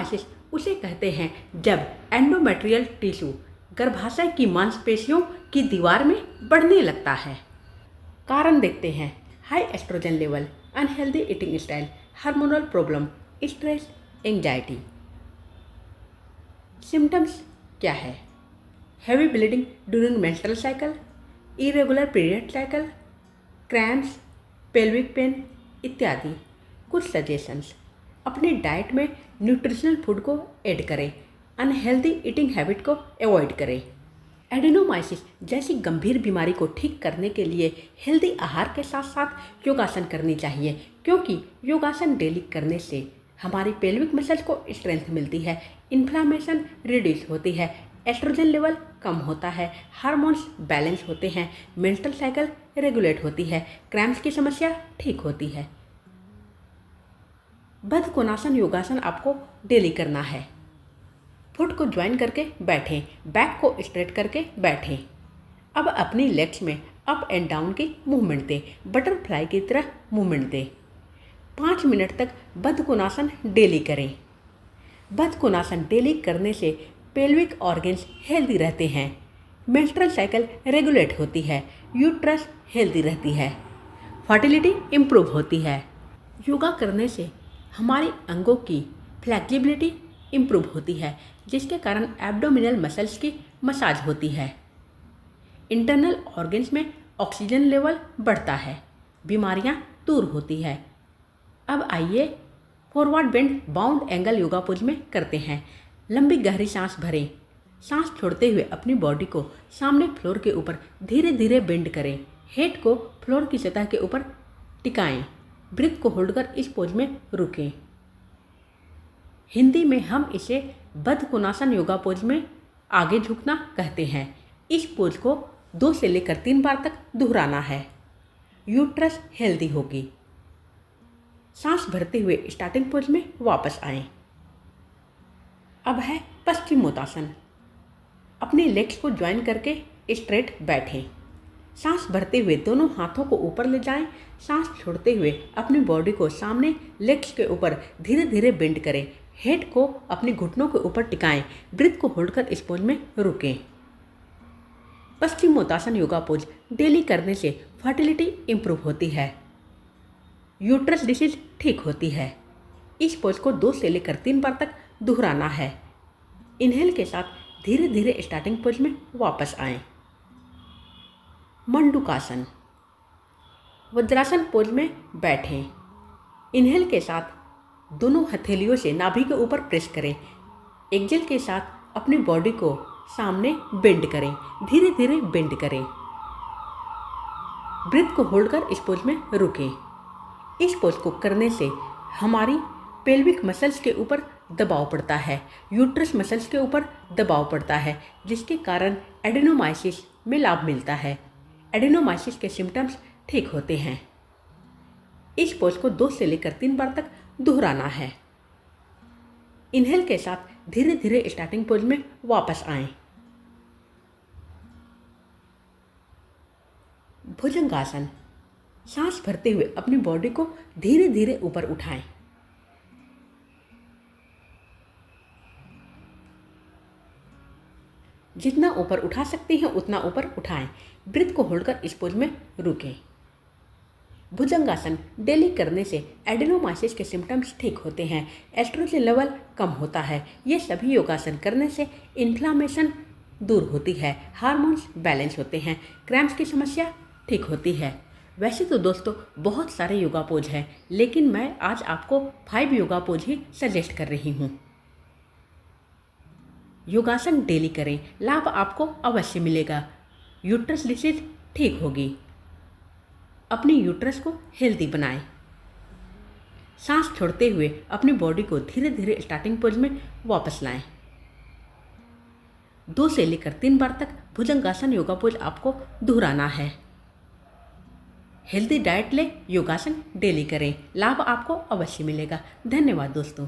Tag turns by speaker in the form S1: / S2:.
S1: एडेनोमाइसिस उसे कहते हैं जब एंडोमेट्रियल टिश्यू गर्भाशय की मांसपेशियों की दीवार में बढ़ने लगता है। कारण देखते हैं। High oestrogen level, unhealthy eating style, hormonal problem, stress, anxiety. Symptoms क्या है? Heavy bleeding during menstrual cycle, irregular period cycle, cramps, pelvic pain इत्यादि। कुछ सजेशंस: अपनी डाइट में न्यूट्रिशनल फूड को ऐड करें, अनहेल्दी ईटिंग हैबिट को अवॉइड करें। एडेनोमाइसिस जैसी गंभीर बीमारी को ठीक करने के लिए हेल्दी आहार के साथ साथ योगासन करनी चाहिए, क्योंकि योगासन डेली करने से हमारी पेल्विक मसल्स को स्ट्रेंथ मिलती है, इन्फ्लामेशन रिड्यूस होती है, एस्ट्रोजन लेवल कम होता है, हार्मोन्स बैलेंस होते हैं, मेंस्ट्रुअल साइकिल रेगुलेट होती है, क्रैम्प्स की समस्या ठीक होती है। बद्ध कोणासन योगासन आपको डेली करना है। फुट को ज्वाइन करके बैठें, बैक को स्ट्रेट करके बैठें। अब अपनी लेग्स में अप एंड डाउन की मूवमेंट दें, बटरफ्लाई की तरह मूवमेंट दें। 5 मिनट तक बद्ध कोणासन डेली करें। बद्ध कोणासन डेली करने से पेल्विक ऑर्गन्स हेल्दी रहते हैं, मेंस्ट्रुअल साइकिल रेगुलेट होती है, यूट्रस हेल्दी रहती है, फर्टिलिटी इम्प्रूव होती है। योगा करने से हमारी अंगों की फ्लेक्सिबिलिटी इम्प्रूव होती है, जिसके कारण एब्डोमिनल मसल्स की मसाज होती है। इंटरनल ऑर्गन्स में ऑक्सीजन लेवल बढ़ता है, बीमारियां दूर होती है। अब आइए forward bend bound angle yoga pose में करते हैं। लंबी गहरी सांस भरें। सांस छोड़ते हुए अपनी बॉडी को सामने फ्लोर के ऊपर धीरे धीरे बेंड करें। हेड को फ्लोर की सतह के ऊपर टिकाएं। ब्रीथ को होल्ड कर इस पोज में रुकें। हिंदी में हम इसे बद्ध कोणासन योगा पोज में आगे झुकना कहते हैं। इस पोज को 2 से लेकर 3 बार तक दोहराना है। यूट्रस हेल्दी होगी। सांस भरते हुए स्टार्टिंग पोज में वापस आएं। अब है पश्चिमोत्तासन। अपने लेग्स को ज्वाइन करके स्ट्रेट बैठें। सांस भरते हुए दोनों हाथों को ऊपर ले जाएं। सांस छोड़ते हुए अपनी बॉडी को सामने लेग्स के ऊपर धीरे धीरे बेंड करें। हेड को अपने घुटनों के ऊपर टिकाएं। ब्रीथ को होल्ड कर इस पोज में रुकें। पश्चिमोत्तासन योगा पोज डेली करने से फर्टिलिटी इम्प्रूव होती है, यूट्रस डिसीज ठीक होती है। इस पोज को 2 से लेकर 3 बार तक दोहराना है। इनहेल के साथ धीरे धीरे स्टार्टिंग पोज में वापस आएं। मंडूकासन। वज्रासन पोज में बैठें। इनहेल के साथ दोनों हथेलियों से नाभि के ऊपर प्रेस करें। एक्सेल के साथ अपनी बॉडी को सामने बेंड करें। धीरे धीरे बेंड करें। ब्रीथ को होल्ड कर इस पोज में रुकें। इस पोज को करने से हमारी पेल्विक मसल्स के ऊपर दबाव पड़ता है, यूट्रस मसल्स के ऊपर दबाव पड़ता है, जिसके कारण एडेनोमाइसिस में लाभ मिलता है। एडेनोमाइसिस के सिम्टम्स ठीक होते हैं। इस पोज को 2 से लेकर 3 बार तक दोहराना है। इनहेल के साथ धीरे धीरे स्टार्टिंग पोज में वापस आएं। भुजंगासन। सांस भरते हुए अपनी बॉडी को धीरे धीरे ऊपर उठाएं। जितना ऊपर उठा सकते हैं उतना ऊपर उठाएं। ब्रीथ को होल्ड कर इस पोज में रुकें। भुजंगासन डेली करने से एडेनोमाइसिस के सिम्टम्स ठीक होते हैं, एस्ट्रोजन लेवल कम होता है। ये सभी योगासन करने से इन्फ्लामेशन दूर होती है, हार्मोन्स बैलेंस होते हैं, क्रैम्प्स की समस्या ठीक होती है। वैसे तो दोस्तों बहुत सारे योगा पोज हैं, लेकिन मैं आज आपको 5 योगा पोज ही सजेस्ट कर रही हूँ। योगासन डेली करें, लाभ आपको अवश्य मिलेगा। यूट्रस डिसीज ठीक होगी। अपनी यूट्रस को हेल्दी बनाएं। सांस छोड़ते हुए अपनी बॉडी को धीरे धीरे स्टार्टिंग पोज में वापस लाएं। 2 से लेकर 3 बार तक भुजंगासन योगा पोज आपको दोहराना है। हेल्दी डाइट ले, योगासन डेली करें, लाभ आपको अवश्य मिलेगा। धन्यवाद दोस्तों।